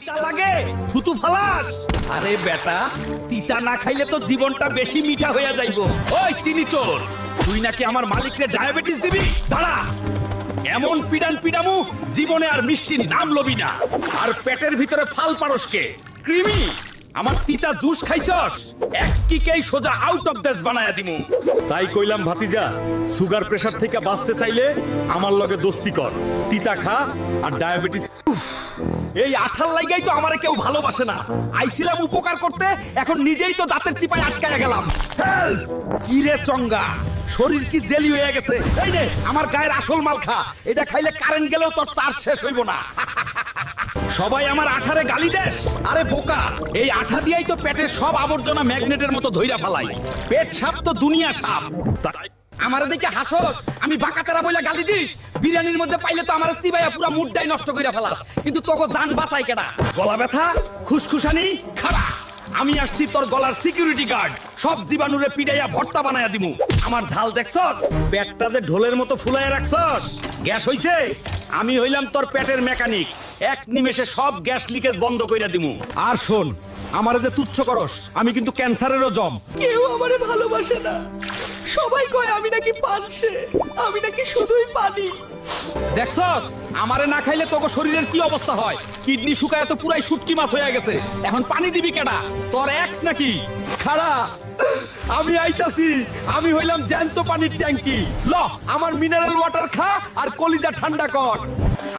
তিতা লাগে থুতু ফালাস। আরে বেটা, তিতা না খাইলে তো জীবনটা বেশি মিঠা হইয়া যাইবো। ওই চিনি চোর, তুই নাকি আমার মালিককে ডায়াবেটিস দিবি? দাঁড়া, এমন পিডান পিডামু জীবনে আর মিষ্টির নাম লবি না। আর পেটের ভিতরে ফাল পারসকে কৃমি, আমার তিতা জুস খাইছস, এক কিকেই সোজা আউট অফ দেশ বানায়া দিমু। তাই কইলাম ভাতিজা, সুগার প্রেসার থেকে বাঁচতে চাইলে আমার লগে দোস্তি কর, তিতা খা আর ডায়াবেটিস। এই আঠার লাগাই তো আমারে কেউ ভালোবাসে না। আইছিলাম উপকার করতে, এখন নিজেই তো দাঁতের চিপায় আটকায়া গেলাম। কি রে চঙ্গা, শরীর কি জেলি হয়ে গেছে? এই নে আমার গায়ের আসল মাল খা, এটা খাইলে কারেন্ট গেলেও তোর চার্জ শেষ হইব না। সবাই আমার আঠারে গালি দেশ। আরে বোকা, এই আঠা দিয়েই তো পেটের সব আবর্জনা ম্যাগনেটের মতো ধইরা ফেলাই। পেট সাপ তো দুনিয়া সাপ। আমারে দেখে হাসোস, আমি বাঁকাতেরা বইলা গালি দিস? বিরিয়ানির মধ্যে পাইলে তো আমার চিবাইয়া পুরো মুডটাই নষ্ট কইরা ফেলাস, কিন্তু তোকে জান বাঁচাই কেডা? গলা ব্যথা, খুশখুশানি, খাড়া, আমি আসছি তোর গলার সিকিউরিটি গার্ড। সব জীবাণুরে পিডাইয়া ভর্তা বানায়া দিমু। আমার ঝাল দেখছস? পেটটা যে ঢোলের মতো ফুলাইয়া রাখছস, গ্যাস হইছে? আমি হইলাম তোর পেটের মেকানিক, এক নিমেষে সব গ্যাস লিকেজ বন্ধ কইরা দিমু। আর শোন, আমারে যে তুচ্ছ করস, আমি কিন্তু ক্যান্সারেরও জম। কেউ আমারে ভালোবাসে না, সবাই কয় আমি নাকি পানসে, আমি নাকি শুধুই পানি। দেখছস, আমারে না খাইলে তোকে শরীরের কি অবস্থা হয়? কিডনি শুকায় তো পুরাই শুটকি মাছ হয়ে গেছে। এখন পানি দিবি কেডা? তোর এক্স নাকি? খাড়া, আমি আইতাছি। আমি হইলাম জ্যান্ত পানির ট্যাঙ্কি। ল, আমার মিনারেল ওয়াটার খা আর কলিজা ঠান্ডা কর।